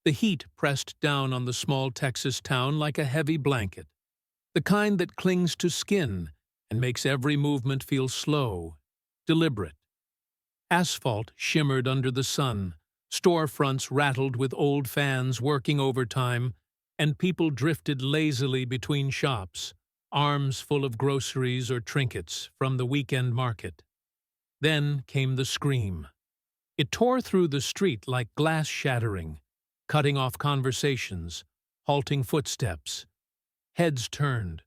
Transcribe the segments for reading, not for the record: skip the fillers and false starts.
The heat pressed down on the small Texas town like a heavy blanket, the kind that clings to skin and makes every movement feel slow, deliberate. Asphalt shimmered under the sun, storefronts rattled with old fans working overtime, and people drifted lazily between shops, arms full of groceries or trinkets from the weekend market. Then came the scream. It tore through the street like glass shattering, cutting off conversations, halting footsteps. Heads turned.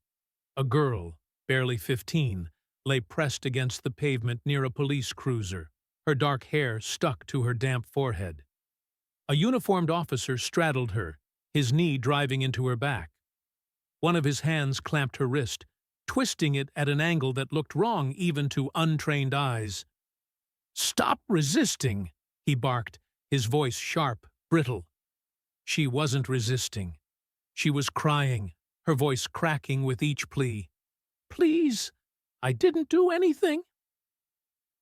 A girl, barely 15, lay pressed against the pavement near a police cruiser, her dark hair stuck to her damp forehead. A uniformed officer straddled her, his knee driving into her back. One of his hands clamped her wrist, twisting it at an angle that looked wrong even to untrained eyes. "Stop resisting!" he barked, his voice sharp, brittle. She wasn't resisting. She was crying, her voice cracking with each plea. "Please, I didn't do anything."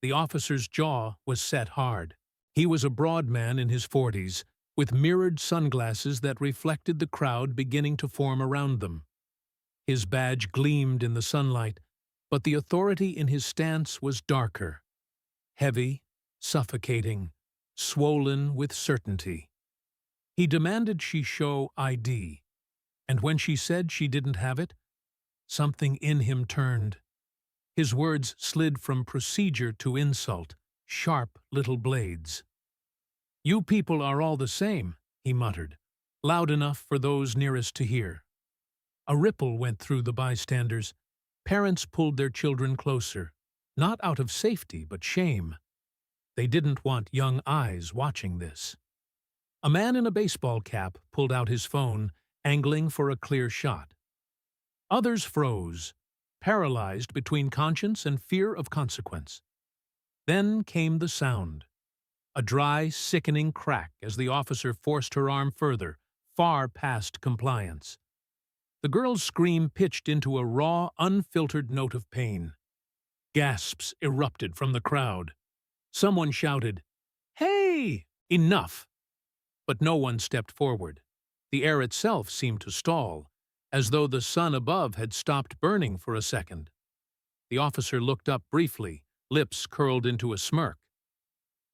The officer's jaw was set hard. He was a broad man in his 40s, with mirrored sunglasses that reflected the crowd beginning to form around them. His badge gleamed in the sunlight, but the authority in his stance was darker, heavy, suffocating, swollen with certainty. He demanded she show ID, and when she said she didn't have it, something in him turned. His words slid from procedure to insult, sharp little blades. "You people are all the same," he muttered, loud enough for those nearest to hear. A ripple went through the bystanders. Parents pulled their children closer, not out of safety but shame. They didn't want young eyes watching this. A man in a baseball cap pulled out his phone, angling for a clear shot. Others froze, paralyzed between conscience and fear of consequence. Then came the sound. A dry, sickening crack as the officer forced her arm further, far past compliance. The girl's scream pitched into a raw, unfiltered note of pain. Gasps erupted from the crowd. Someone shouted, "Hey! Enough!" But no one stepped forward. The air itself seemed to stall, as though the sun above had stopped burning for a second. The officer looked up briefly, lips curled into a smirk.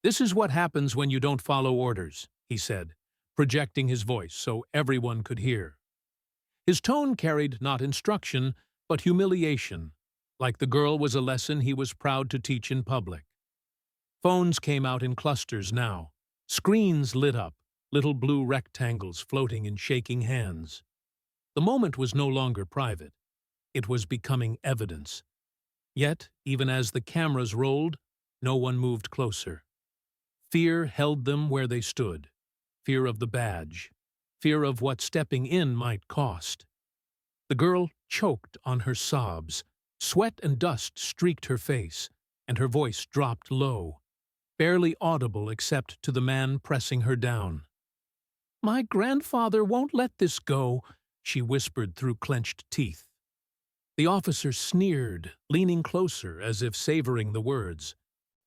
"This is what happens when you don't follow orders," he said, projecting his voice so everyone could hear. His tone carried not instruction, but humiliation, like the girl was a lesson he was proud to teach in public. Phones came out in clusters now. Screens lit up, little blue rectangles floating in shaking hands. The moment was no longer private. It was becoming evidence. Yet, even as the cameras rolled, no one moved closer. Fear held them where they stood. Fear of the badge. Fear of what stepping in might cost. The girl choked on her sobs. Sweat and dust streaked her face, and her voice dropped low, barely audible except to the man pressing her down. "My grandfather won't let this go," she whispered through clenched teeth. The officer sneered, leaning closer as if savoring the words.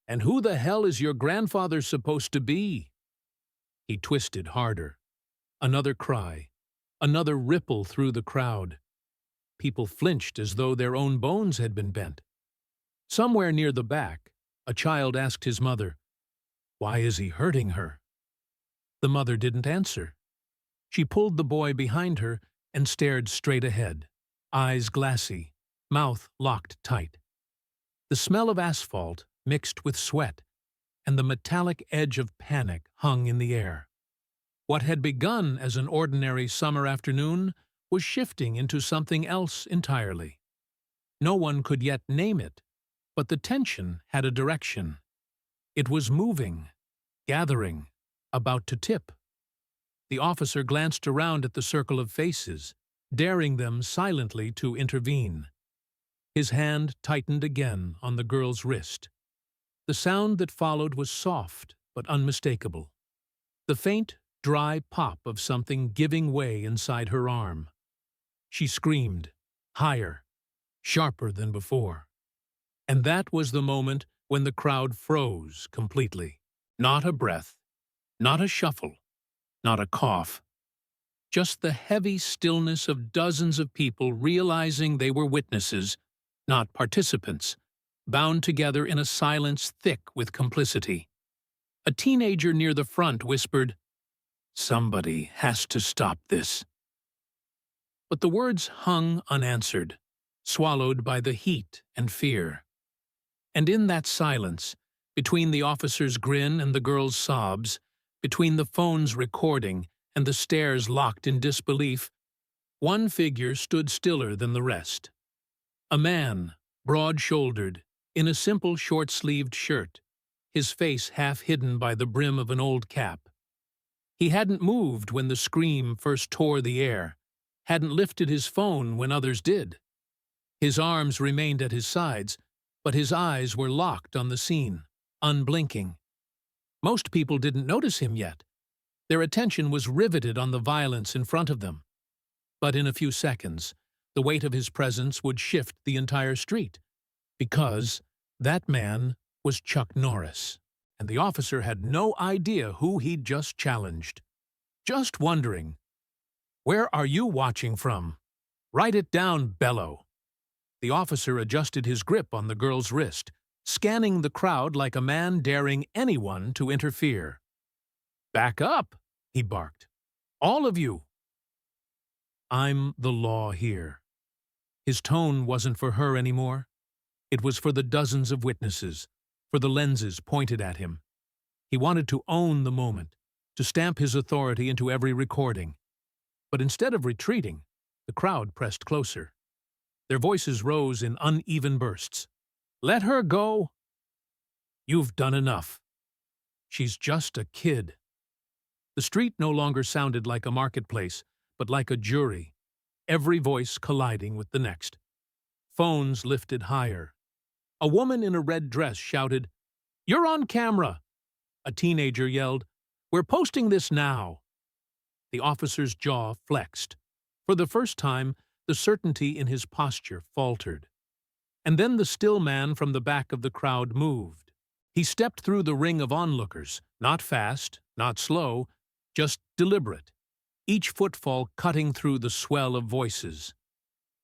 "And who the hell is your grandfather supposed to be?" He twisted harder. Another cry. Another ripple through the crowd. People flinched as though their own bones had been bent. Somewhere near the back, a child asked his mother, "Why is he hurting her?" The mother didn't answer. She pulled the boy behind her and stared straight ahead, eyes glassy, mouth locked tight. The smell of asphalt mixed with sweat, and the metallic edge of panic hung in the air. What had begun as an ordinary summer afternoon was shifting into something else entirely. No one could yet name it, but the tension had a direction. It was moving, gathering, about to tip. The officer glanced around at the circle of faces, daring them silently to intervene. His hand tightened again on the girl's wrist. The sound that followed was soft but unmistakable. The faint, dry pop of something giving way inside her arm. She screamed, higher, sharper than before. And that was the moment when the crowd froze completely. Not a breath, not a shuffle, not a cough. Just the heavy stillness of dozens of people realizing they were witnesses, not participants, bound together in a silence thick with complicity. A teenager near the front whispered, "Somebody has to stop this." But the words hung unanswered, swallowed by the heat and fear. And in that silence, between the officer's grin and the girl's sobs, between the phone's recording and the stares locked in disbelief, one figure stood stiller than the rest. A man, broad-shouldered, in a simple short-sleeved shirt, his face half hidden by the brim of an old cap. He hadn't moved when the scream first tore the air, hadn't lifted his phone when others did. His arms remained at his sides, but his eyes were locked on the scene, unblinking. Most people didn't notice him yet. Their attention was riveted on the violence in front of them. But in a few seconds, the weight of his presence would shift the entire street, because that man was Chuck Norris, and the officer had no idea who he'd just challenged. Just wondering, "Where are you watching from? Write it down, Bello." The officer adjusted his grip on the girl's wrist, scanning the crowd like a man daring anyone to interfere. "Back up," he barked. "All of you." "I'm the law here." His tone wasn't for her anymore. It was for the dozens of witnesses, for the lenses pointed at him. He wanted to own the moment, to stamp his authority into every recording. But instead of retreating, the crowd pressed closer. Their voices rose in uneven bursts. "Let her go." "You've done enough." "She's just a kid." The street no longer sounded like a marketplace, but like a jury, every voice colliding with the next. Phones lifted higher. A woman in a red dress shouted, "You're on camera!" A teenager yelled, "We're posting this now!" The officer's jaw flexed. For the first time, the certainty in his posture faltered. And then the still man from the back of the crowd moved. He stepped through the ring of onlookers, not fast, not slow, just deliberate, each footfall cutting through the swell of voices.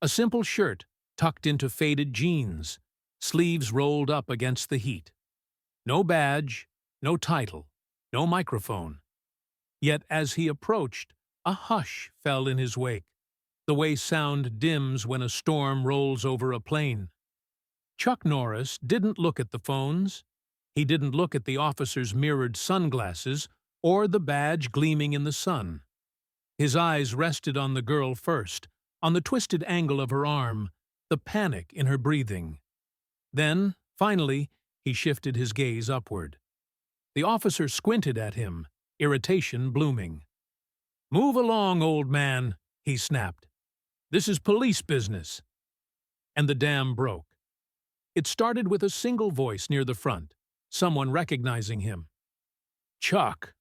A simple shirt tucked into faded jeans, sleeves rolled up against the heat. No badge, no title, no microphone. Yet as he approached, a hush fell in his wake, the way sound dims when a storm rolls over a plain. Chuck Norris didn't look at the phones. He didn't look at the officer's mirrored sunglasses or the badge gleaming in the sun. His eyes rested on the girl first, on the twisted angle of her arm, the panic in her breathing. Then, finally, he shifted his gaze upward. The officer squinted at him, irritation blooming. "Move along, old man," he snapped. "This is police business." And the dam broke. It started with a single voice near the front, someone recognizing him. "Chuck!"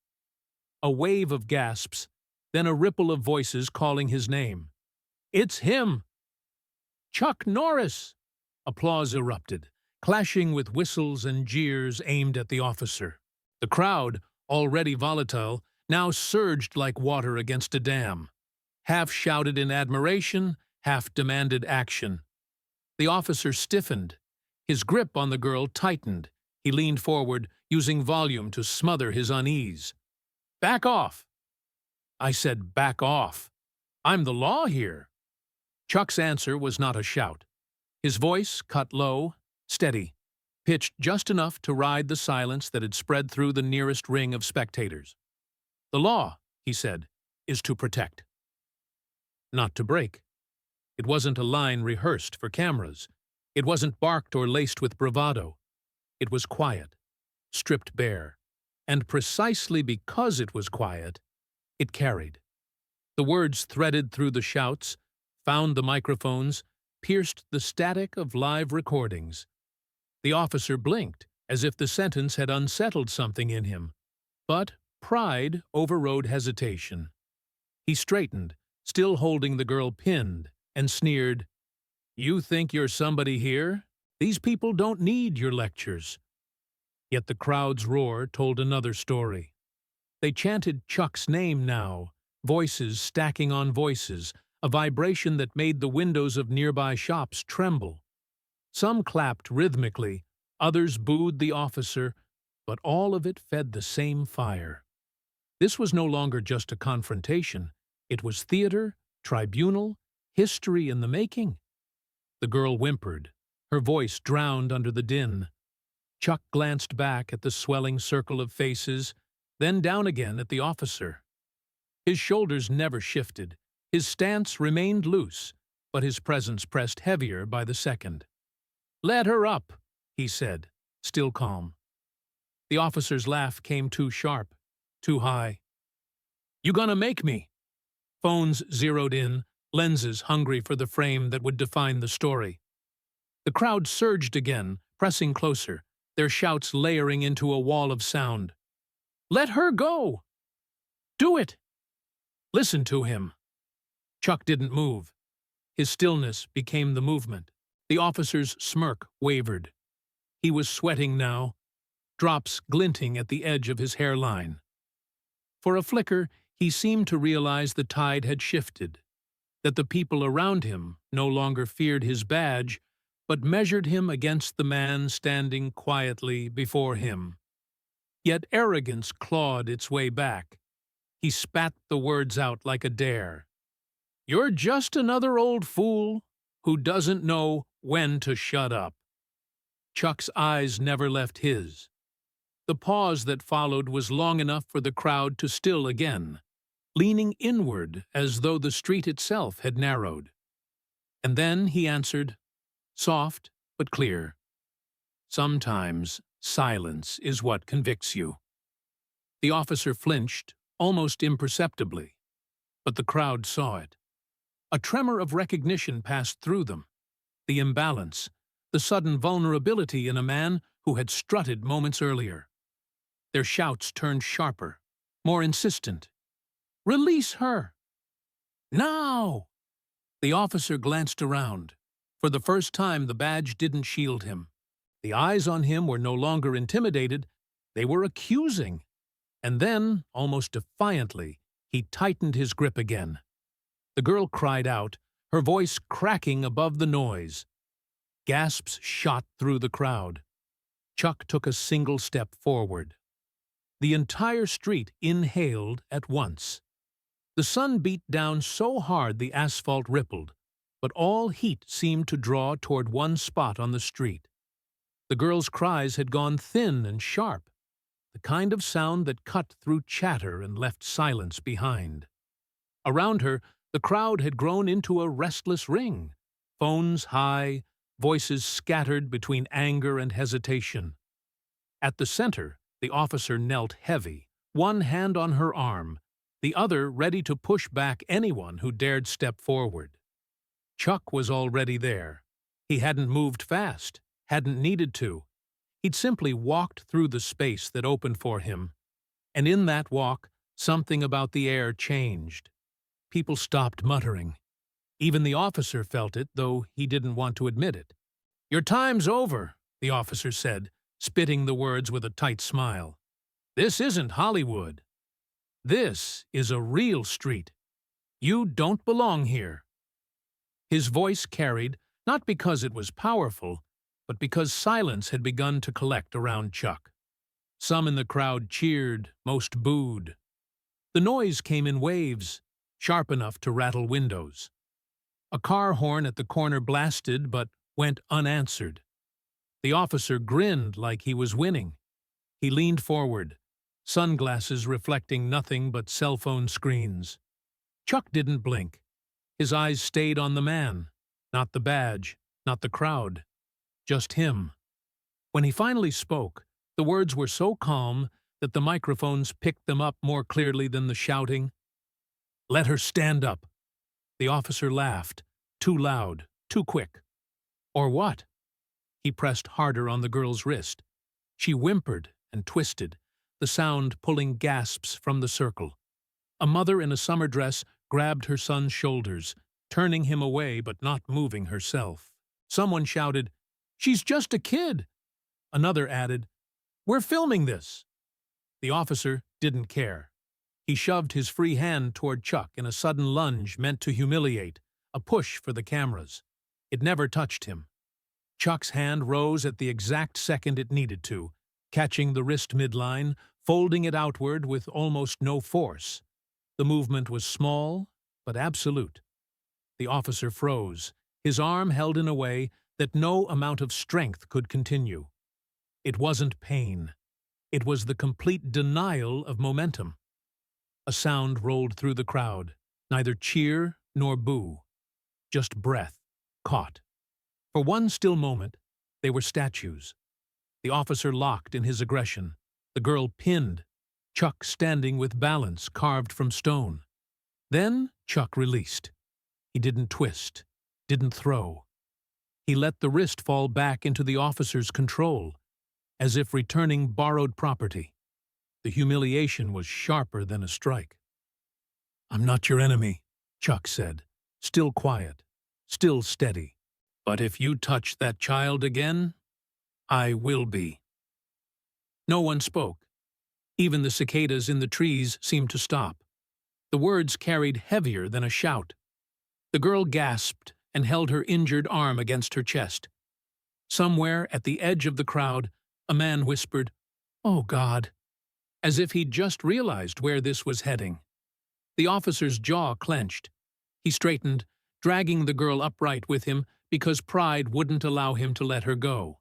A wave of gasps, then a ripple of voices calling his name. "It's him!" "Chuck Norris!" Applause erupted, clashing with whistles and jeers aimed at the officer. The crowd, already volatile, now surged like water against a dam. Half shouted in admiration, half demanded action. The officer stiffened. His grip on the girl tightened. He leaned forward, using volume to smother his unease. "Back off!" I said, "Back off. I'm the law here." Chuck's answer was not a shout. His voice cut low, steady, pitched just enough to ride the silence that had spread through the nearest ring of spectators. "The law," he said, "is to protect, not to break." It wasn't a line rehearsed for cameras. It wasn't barked or laced with bravado. It was quiet, stripped bare. And precisely because it was quiet, it carried. The words threaded through the shouts, found the microphones, pierced the static of live recordings. The officer blinked, as if the sentence had unsettled something in him. But pride overrode hesitation. He straightened, still holding the girl pinned, and sneered, "You think you're somebody here? These people don't need your lectures." Yet the crowd's roar told another story. They chanted Chuck's name now, voices stacking on voices, a vibration that made the windows of nearby shops tremble. Some clapped rhythmically, others booed the officer, but all of it fed the same fire. This was no longer just a confrontation. It was theater, tribunal, history in the making. The girl whimpered, her voice drowned under the din. Chuck glanced back at the swelling circle of faces, then down again at the officer. His shoulders never shifted, his stance remained loose, but his presence pressed heavier by the second. "Let her up," he said, still calm. The officer's laugh came too sharp, too high. "You gonna make me?" Phones zeroed in, lenses hungry for the frame that would define the story. The crowd surged again, pressing closer, their shouts layering into a wall of sound. "Let her go! Do it! Listen to him!" Chuck didn't move. His stillness became the movement. The officer's smirk wavered. He was sweating now, drops glinting at the edge of his hairline. For a flicker, he seemed to realize the tide had shifted, that the people around him no longer feared his badge, but measured him against the man standing quietly before him. Yet arrogance clawed its way back. He spat the words out like a dare. "You're just another old fool who doesn't know when to shut up." Chuck's eyes never left his. The pause that followed was long enough for the crowd to still again, leaning inward as though the street itself had narrowed. And then he answered, soft but clear, "Sometimes silence is what convicts you." The officer flinched, almost imperceptibly, but the crowd saw it. A tremor of recognition passed through them. The imbalance, the sudden vulnerability in a man who had strutted moments earlier. Their shouts turned sharper, more insistent. "Release her! Now!" The officer glanced around. For the first time, the badge didn't shield him. The eyes on him were no longer intimidated, they were accusing. And then, almost defiantly, he tightened his grip again. The girl cried out, her voice cracking above the noise. Gasps shot through the crowd. Chuck took a single step forward. The entire street inhaled at once. The sun beat down so hard the asphalt rippled, but all heat seemed to draw toward one spot on the street. The girl's cries had gone thin and sharp, the kind of sound that cut through chatter and left silence behind. Around her, the crowd had grown into a restless ring, phones high, voices scattered between anger and hesitation. At the center, the officer knelt heavy, one hand on her arm, the other ready to push back anyone who dared step forward. Chuck was already there. He hadn't moved fast, hadn't needed to. He'd simply walked through the space that opened for him. And in that walk, something about the air changed. People stopped muttering. Even the officer felt it, though he didn't want to admit it. "Your time's over," the officer said, spitting the words with a tight smile. "This isn't Hollywood. This is a real street. You don't belong here." His voice carried, not because it was powerful, but because silence had begun to collect around Chuck. Some in the crowd cheered, most booed. The noise came in waves, sharp enough to rattle windows. A car horn at the corner blasted but went unanswered. The officer grinned like he was winning. He leaned forward, sunglasses reflecting nothing but cell phone screens. Chuck didn't blink. His eyes stayed on the man, not the badge, not the crowd, just him. When he finally spoke, the words were so calm that the microphones picked them up more clearly than the shouting. "Let her stand up." The officer laughed, too loud, too quick. "Or what?" He pressed harder on the girl's wrist. She whimpered and twisted, the sound pulling gasps from the circle. A mother in a summer dress grabbed her son's shoulders, turning him away but not moving herself. Someone shouted, "She's just a kid." Another added, "We're filming this." The officer didn't care. He shoved his free hand toward Chuck in a sudden lunge meant to humiliate, a push for the cameras. It never touched him. Chuck's hand rose at the exact second it needed to, catching the wrist midline, folding it outward with almost no force. The movement was small, but absolute. The officer froze, his arm held in a way that no amount of strength could continue. It wasn't pain. It was the complete denial of momentum. A sound rolled through the crowd, neither cheer nor boo. Just breath, caught. For one still moment, they were statues. The officer locked in his aggression, the girl pinned, Chuck standing with balance carved from stone. Then Chuck released. He didn't twist, didn't throw. He let the wrist fall back into the officer's control, as if returning borrowed property. The humiliation was sharper than a strike. "I'm not your enemy," Chuck said, still quiet, still steady. "But if you touch that child again, I will be." No one spoke. Even the cicadas in the trees seemed to stop. The words carried heavier than a shout. The girl gasped and held her injured arm against her chest. Somewhere at the edge of the crowd, a man whispered, "Oh, God," as if he'd just realized where this was heading. The officer's jaw clenched. He straightened, dragging the girl upright with him because pride wouldn't allow him to let her go.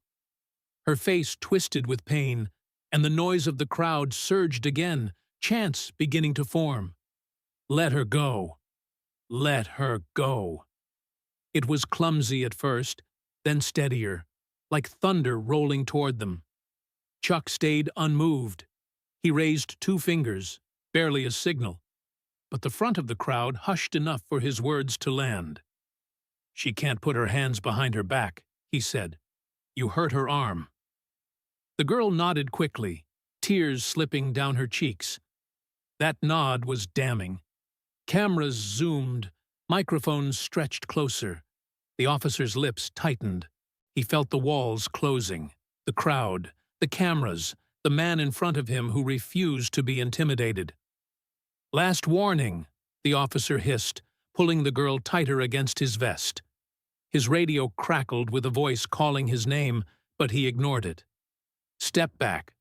Her face twisted with pain, and the noise of the crowd surged again, chants beginning to form. Let her go. Let her go. It was clumsy at first, then steadier, like thunder rolling toward them. Chuck stayed unmoved. He raised 2 fingers, barely a signal, but the front of the crowd hushed enough for his words to land. "She can't put her hands behind her back," he said. "You hurt her arm." The girl nodded quickly, tears slipping down her cheeks. That nod was damning. Cameras zoomed, microphones stretched closer. The officer's lips tightened. He felt the walls closing, the crowd, the cameras, the man in front of him who refused to be intimidated. "Last warning," the officer hissed, pulling the girl tighter against his vest. His radio crackled with a voice calling his name, but he ignored it. "Step back."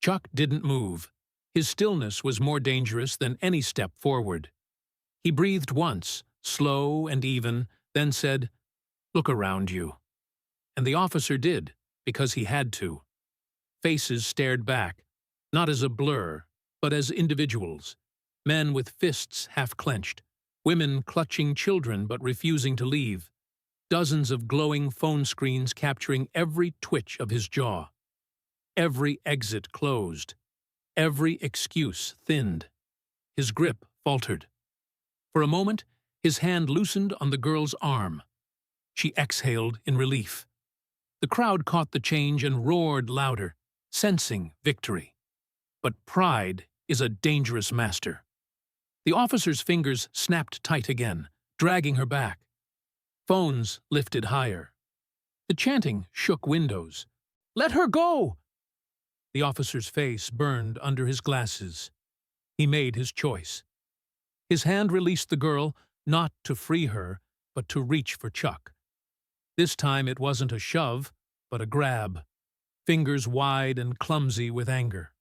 Chuck didn't move. His stillness was more dangerous than any step forward. He breathed once, slow and even, then said, "Look around you." And the officer did, because he had to. Faces stared back, not as a blur, but as individuals. Men with fists half-clenched, women clutching children but refusing to leave. Dozens of glowing phone screens capturing every twitch of his jaw. Every exit closed. Every excuse thinned. His grip faltered. For a moment, his hand loosened on the girl's arm. She exhaled in relief. The crowd caught the change and roared louder, sensing victory. But pride is a dangerous master. The officer's fingers snapped tight again, dragging her back. Phones lifted higher. The chanting shook windows. "Let her go!" The officer's face burned under his glasses. He made his choice. His hand released the girl, not to free her, but to reach for Chuck. This time it wasn't a shove, but a grab, fingers wide and clumsy with anger.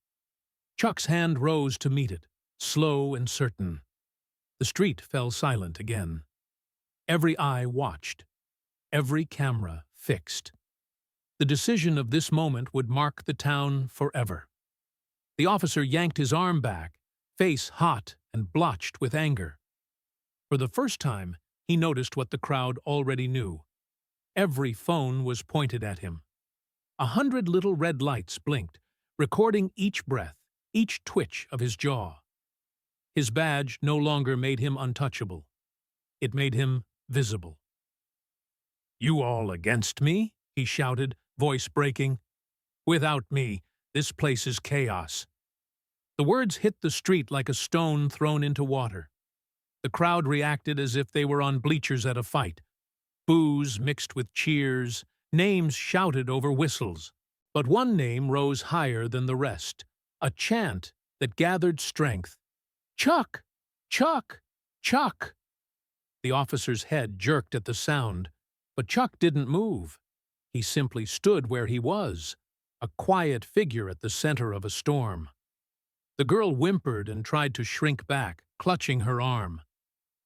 Chuck's hand rose to meet it, slow and certain. The street fell silent again. Every eye watched, every camera fixed. The decision of this moment would mark the town forever. The officer yanked his arm back, face hot and blotched with anger. For the first time, he noticed what the crowd already knew. Every phone was pointed at him. 100 little red lights blinked, recording each breath, each twitch of his jaw. His badge no longer made him untouchable. It made him visible. "You all against me?" he shouted, voice breaking. "Without me, this place is chaos." The words hit the street like a stone thrown into water. The crowd reacted as if they were on bleachers at a fight. Boos mixed with cheers, names shouted over whistles. But one name rose higher than the rest, a chant that gathered strength. "Chuck! Chuck! Chuck!" The officer's head jerked at the sound, but Chuck didn't move. He simply stood where he was, a quiet figure at the center of a storm. The girl whimpered and tried to shrink back, clutching her arm.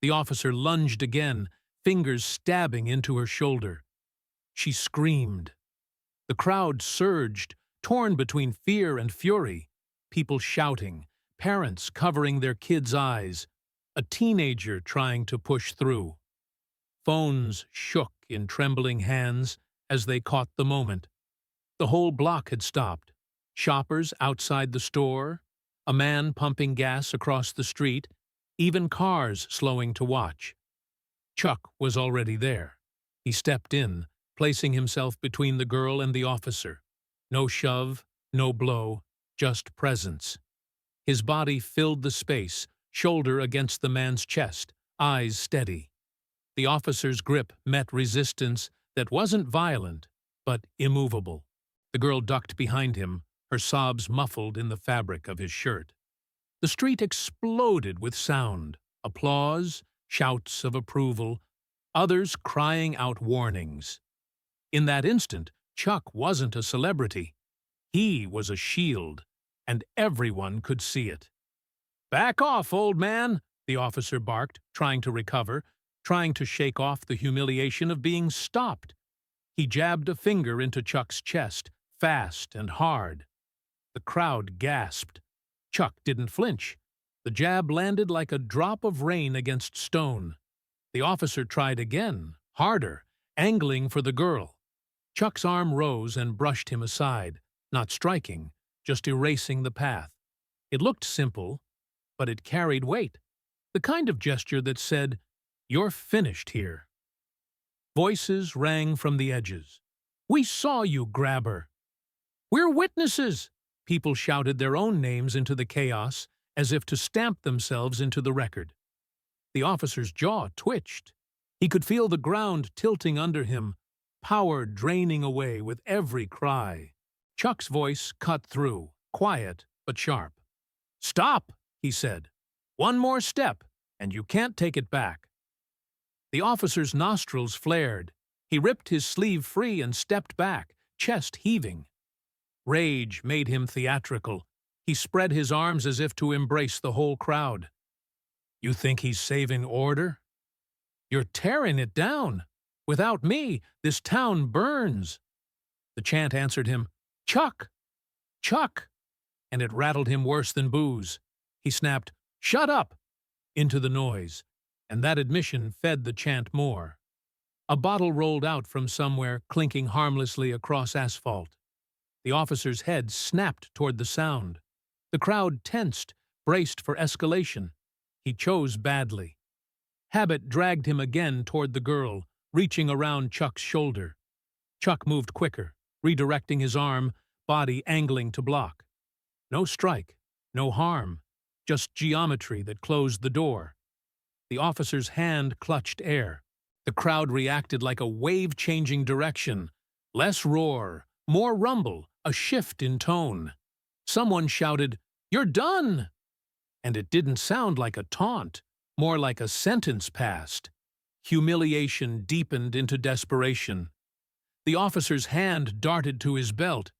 The officer lunged again, fingers stabbing into her shoulder. She screamed. The crowd surged, torn between fear and fury, people shouting, parents covering their kids' eyes, a teenager trying to push through. Phones shook in trembling hands as they caught the moment. The whole block had stopped. Shoppers outside the store, a man pumping gas across the street, even cars slowing to watch. Chuck was already there. He stepped in, placing himself between the girl and the officer. No shove, no blow, just presence. His body filled the space, shoulder against the man's chest, eyes steady. The officer's grip met resistance that wasn't violent, but immovable. The girl ducked behind him, her sobs muffled in the fabric of his shirt. The street exploded with sound, applause, shouts of approval, others crying out warnings. In that instant, Chuck wasn't a celebrity. He was a shield, and everyone could see it. "Back off, old man," the officer barked, trying to recover, trying to shake off the humiliation of being stopped. He jabbed a finger into Chuck's chest, fast and hard. The crowd gasped. Chuck didn't flinch. The jab landed like a drop of rain against stone. The officer tried again, harder, angling for the girl. Chuck's arm rose and brushed him aside, not striking, just erasing the path. It looked simple, but it carried weight, the kind of gesture that said, "You're finished here." Voices rang from the edges. "We saw you grab her." "We're witnesses!" People shouted their own names into the chaos, as if to stamp themselves into the record. The officer's jaw twitched. He could feel the ground tilting under him, power draining away with every cry. Chuck's voice cut through, quiet but sharp. "Stop," he said. "One more step, and you can't take it back." The officer's nostrils flared. He ripped his sleeve free and stepped back, chest heaving. Rage made him theatrical. He spread his arms as if to embrace the whole crowd. "You think he's saving order? You're tearing it down. Without me, this town burns." The chant answered him, "Chuck! Chuck!" and it rattled him worse than booze. He snapped, "Shut up!" into the noise, and that admission fed the chant more. A bottle rolled out from somewhere, clinking harmlessly across asphalt. The officer's head snapped toward the sound. The crowd tensed, braced for escalation. He chose badly. Habit dragged him again toward the girl, reaching around Chuck's shoulder. Chuck moved quicker, redirecting his arm, body angling to block. No strike, no harm, just geometry that closed the door. The officer's hand clutched air. The crowd reacted like a wave changing direction. Less roar, more rumble, a shift in tone. Someone shouted, "You're done!" And it didn't sound like a taunt, more like a sentence passed. Humiliation deepened into desperation. The officer's hand darted to his belt.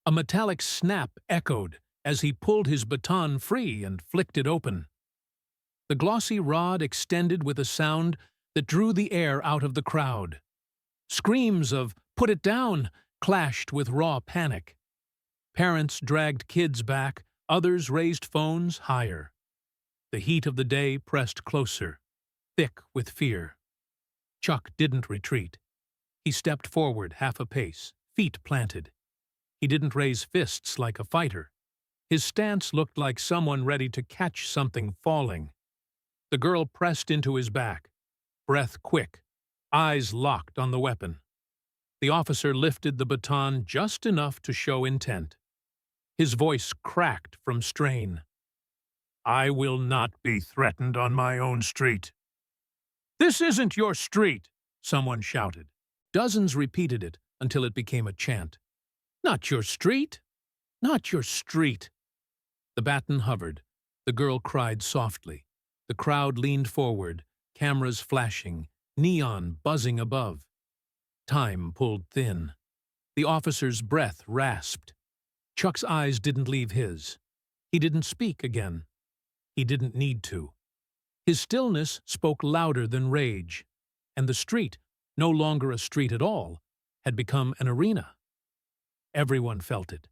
A metallic snap echoed as he pulled his baton free and flicked it open. The glossy rod extended with a sound that drew the air out of the crowd. Screams of "Put it down!" clashed with raw panic. Parents dragged kids back, others raised phones higher. The heat of the day pressed closer, thick with fear. Chuck didn't retreat. He stepped forward half a pace, feet planted. He didn't raise fists like a fighter. His stance looked like someone ready to catch something falling. The girl pressed into his back, breath quick, eyes locked on the weapon. The officer lifted the baton just enough to show intent. His voice cracked from strain. "I will not be threatened on my own street." "This isn't your street," someone shouted. Dozens repeated it until it became a chant. "Not your street! Not your street!" The baton hovered, The girl cried softly. The crowd leaned forward, cameras flashing, neon buzzing above. Time pulled thin. The officer's breath rasped. Chuck's eyes didn't leave his. He didn't speak again. He didn't need to. His stillness spoke louder than rage, and the street, no longer a street at all, had become an arena. Everyone felt it.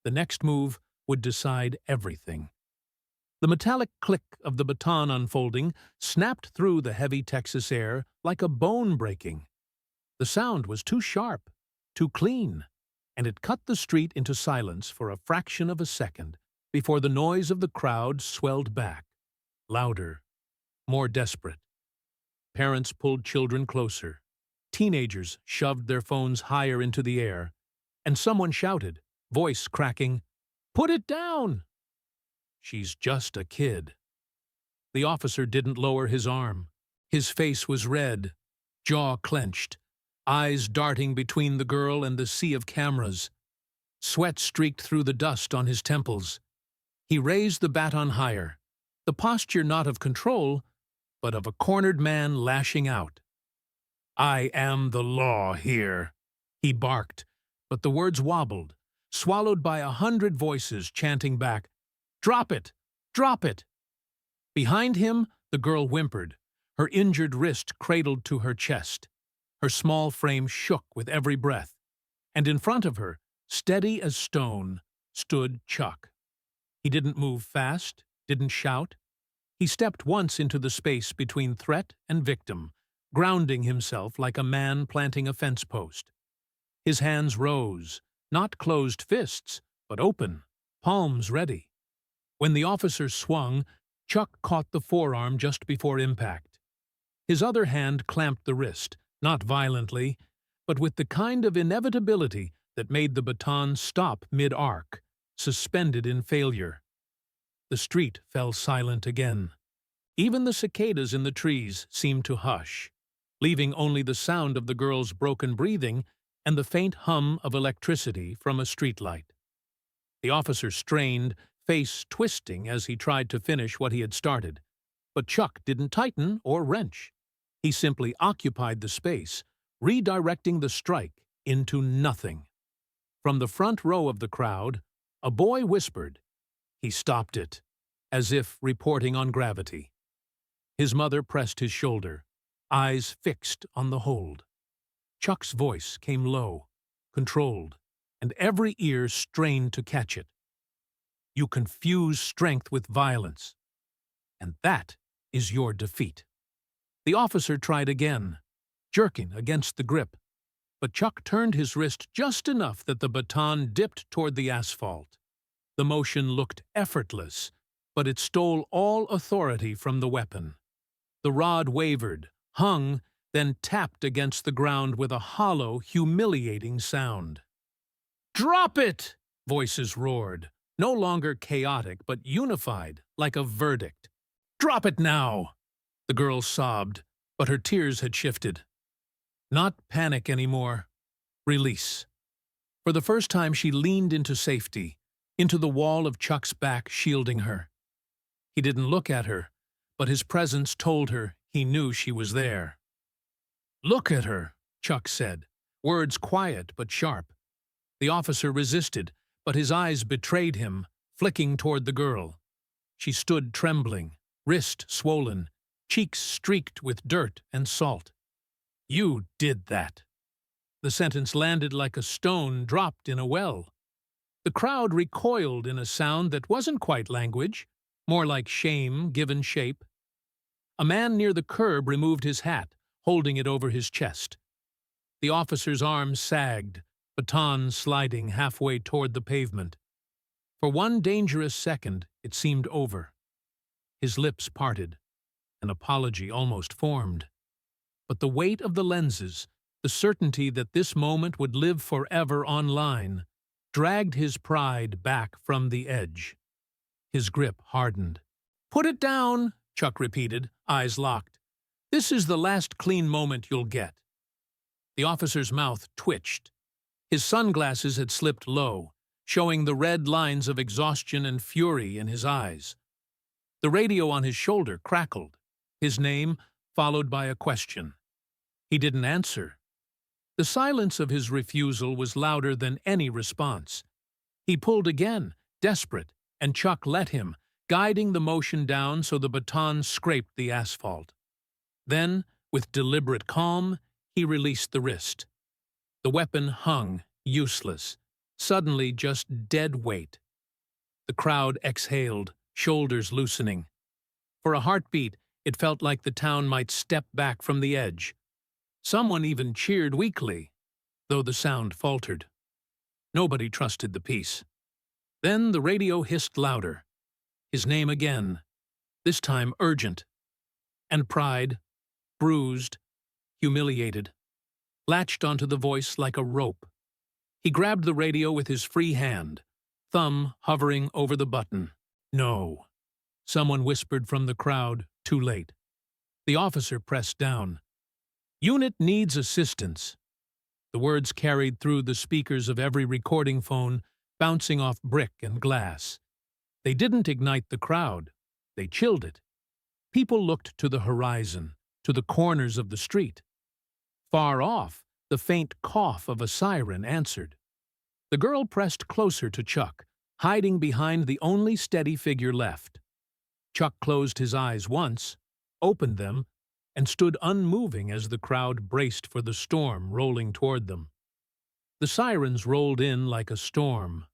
The next move would decide everything. The metallic click of the baton unfolding snapped through the heavy Texas air like a bone breaking. The sound was too sharp, too clean, and it cut the street into silence for a fraction of a second before the noise of the crowd swelled back, louder, more desperate. Parents pulled children closer. Teenagers shoved their phones higher into the air, and someone shouted, voice cracking, "Put it down!" "She's just a kid." The officer didn't lower his arm. His face was red, jaw clenched, eyes darting between the girl and the sea of cameras. Sweat streaked through the dust on his temples. He raised the baton higher, the posture not of control, but of a cornered man lashing out. "I am the law here," he barked, but the words wobbled, swallowed by 100 voices chanting back, "Drop it! Drop it!" Behind him, the girl whimpered, her injured wrist cradled to her chest. Her small frame shook with every breath, and in front of her, steady as stone, stood Chuck. He didn't move fast, didn't shout. He stepped once into the space between threat and victim, grounding himself like a man planting a fence post. His hands rose, not closed fists, but open, palms ready. When the officer swung, Chuck caught the forearm just before impact. His other hand clamped the wrist, not violently, but with the kind of inevitability that made the baton stop mid-arc, suspended in failure. The street fell silent again. Even the cicadas in the trees seemed to hush, leaving only the sound of the girl's broken breathing and the faint hum of electricity from a streetlight. The officer strained, face twisting as he tried to finish what he had started, but Chuck didn't tighten or wrench. He simply occupied the space, redirecting the strike into nothing. From the front row of the crowd, a boy whispered. He stopped it, as if reporting on gravity. His mother pressed his shoulder, eyes fixed on the hold. Chuck's voice came low, controlled, and every ear strained to catch it. "You confuse strength with violence, and that is your defeat." The officer tried again, jerking against the grip, but Chuck turned his wrist just enough that the baton dipped toward the asphalt. The motion looked effortless, but it stole all authority from the weapon. The rod wavered, hung, then tapped against the ground with a hollow, humiliating sound. "Drop it!" voices roared, no longer chaotic but unified, like a verdict. "Drop it now!" The girl sobbed, but her tears had shifted. Not panic anymore. Release. For the first time she leaned into safety, into the wall of Chuck's back shielding her. He didn't look at her, but his presence told her he knew she was there. "Look at her," Chuck said, words quiet but sharp. The officer resisted, but his eyes betrayed him, flicking toward the girl. She stood trembling, wrist swollen, cheeks streaked with dirt and salt. "You did that." The sentence landed like a stone dropped in a well. The crowd recoiled in a sound that wasn't quite language, more like shame given shape. A man near the curb removed his hat, holding it over his chest. The officer's arms sagged, baton sliding halfway toward the pavement. For one dangerous second, it seemed over. His lips parted. An apology almost formed. But the weight of the lenses, the certainty that this moment would live forever online, dragged his pride back from the edge. His grip hardened. "Put it down," Chuck repeated, eyes locked. "This is the last clean moment you'll get." The officer's mouth twitched. His sunglasses had slipped low, showing the red lines of exhaustion and fury in his eyes. The radio on his shoulder crackled, his name followed by a question. He didn't answer. The silence of his refusal was louder than any response. He pulled again, desperate, and Chuck let him, guiding the motion down so the baton scraped the asphalt. Then, with deliberate calm, he released the wrist. The weapon hung, useless, suddenly just dead weight. The crowd exhaled, shoulders loosening. For a heartbeat, it felt like the town might step back from the edge. Someone even cheered weakly, though the sound faltered. Nobody trusted the peace. Then the radio hissed louder. His name again, this time urgent. And pride, bruised, humiliated, latched onto the voice like a rope. He grabbed the radio with his free hand, thumb hovering over the button. No. Someone whispered from the crowd, too late. The officer pressed down. Unit needs assistance. The words carried through the speakers of every recording phone, bouncing off brick and glass. They didn't ignite the crowd. They chilled it. People looked to the horizon, to the corners of the street. Far off, the faint cough of a siren answered. The girl pressed closer to Chuck, hiding behind the only steady figure left. Chuck closed his eyes once, opened them, and stood unmoving as the crowd braced for the storm rolling toward them. The sirens rolled in like a storm,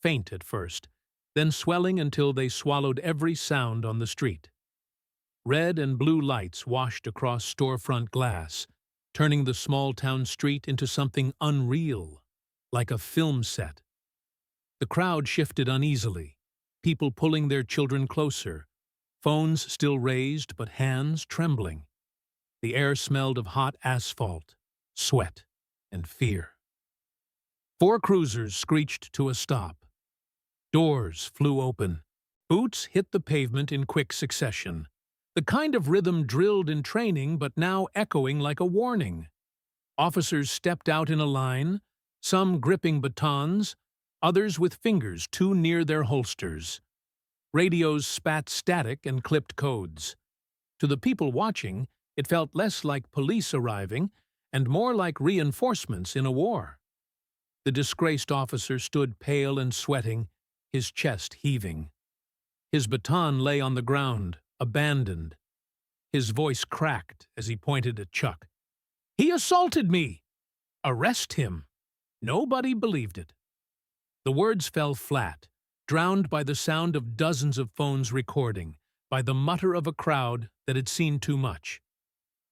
faint at first, then swelling until they swallowed every sound on the street. Red and blue lights washed across storefront glass, turning the small-town street into something unreal, like a film set. The crowd shifted uneasily, people pulling their children closer, phones still raised but hands trembling. The air smelled of hot asphalt, sweat, and fear. 4 cruisers screeched to a stop. Doors flew open. Boots hit the pavement in quick succession, the kind of rhythm drilled in training but now echoing like a warning. Officers stepped out in a line, some gripping batons, others with fingers too near their holsters. Radios spat static and clipped codes. To the people watching, it felt less like police arriving and more like reinforcements in a war. The disgraced officer stood pale and sweating, his chest heaving. His baton lay on the ground, abandoned. His voice cracked as he pointed at Chuck. "He assaulted me! Arrest him!" Nobody believed it. The words fell flat, drowned by the sound of dozens of phones recording, by the mutter of a crowd that had seen too much.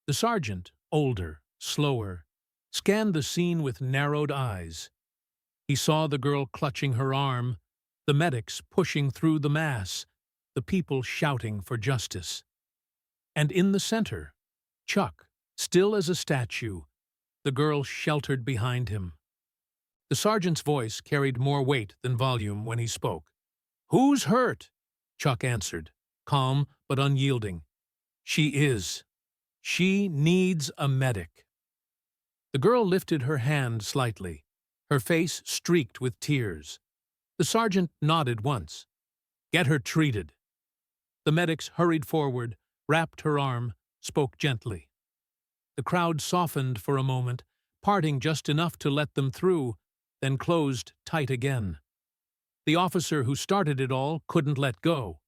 The sergeant, older, slower, scanned the scene with narrowed eyes. He saw the girl clutching her arm, the medics pushing through the mass, the people shouting for justice. And in the center, Chuck, still as a statue, the girl sheltered behind him. The sergeant's voice carried more weight than volume when he spoke. "Who's hurt?" Chuck answered, calm but unyielding. "She is. She needs a medic." The girl lifted her hand slightly, her face streaked with tears. The sergeant nodded once. "Get her treated." The medics hurried forward, wrapped her arm, spoke gently. The crowd softened for a moment, parting just enough to let them through, then closed tight again. The officer who started it all couldn't let go.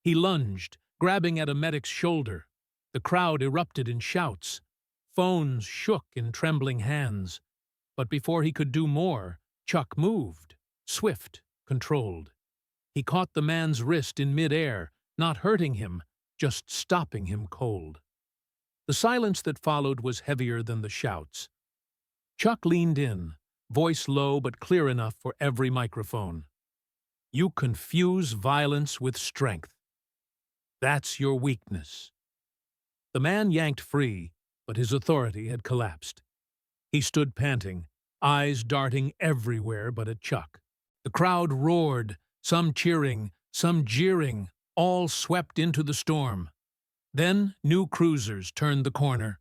He lunged, grabbing at a medic's shoulder. The crowd erupted in shouts. Phones shook in trembling hands. But before he could do more, Chuck moved, swift, controlled. He caught the man's wrist in midair, not hurting him, just stopping him cold. The silence that followed was heavier than the shouts. Chuck leaned in, voice low but clear enough for every microphone. "You confuse violence with strength. That's your weakness." The man yanked free, but his authority had collapsed. He stood panting, eyes darting everywhere but at Chuck. The crowd roared, some cheering, some jeering, all swept into the storm. Then new cruisers turned the corner.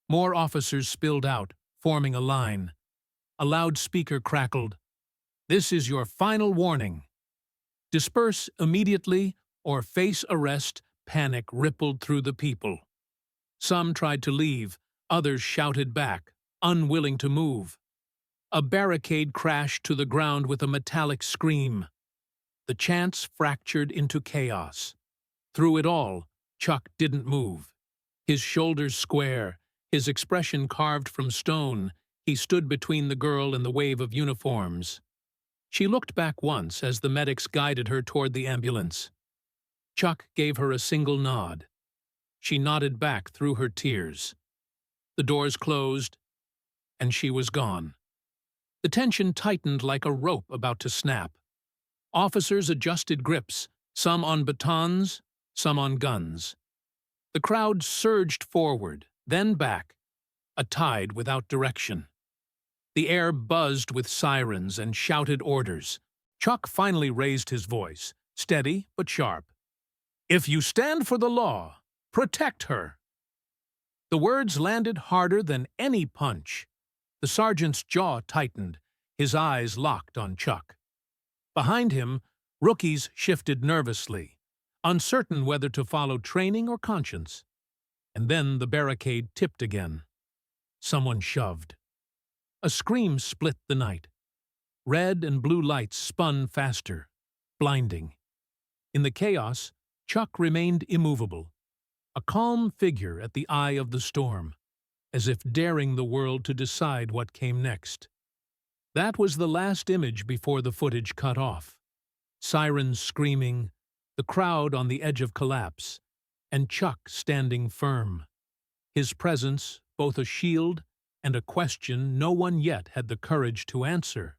More officers spilled out, forming a line. A loudspeaker crackled. "This is your final warning. Disperse immediately or face arrest panic rippled through the people. Some tried to leave, others shouted back, unwilling to move. A barricade crashed to the ground with a metallic scream. The chants fractured into chaos. Through it all, Chuck didn't move. His shoulders square, his expression carved from stone, he stood between the girl and the wave of uniforms. She looked back once as the medics guided her toward the ambulance. Chuck gave her a single nod. She nodded back through her tears. The doors closed, and she was gone. The tension tightened like a rope about to snap. Officers adjusted grips, some on batons, some on guns. The crowd surged forward, then back, a tide without direction. The air buzzed with sirens and shouted orders. Chuck finally raised his voice, steady but sharp. "If you stand for the law, protect her." The words landed harder than any punch. The sergeant's jaw tightened, his eyes locked on Chuck. Behind him, rookies shifted nervously, uncertain whether to follow training or conscience. And then the barricade tipped again. Someone shoved. A scream split the night. Red and blue lights spun faster, blinding. In the chaos, Chuck remained immovable, a calm figure at the eye of the storm, as if daring the world to decide what came next. That was the last image before the footage cut off. Sirens screaming, the crowd on the edge of collapse, and Chuck standing firm. His presence, both a shield and a question no one yet had the courage to answer.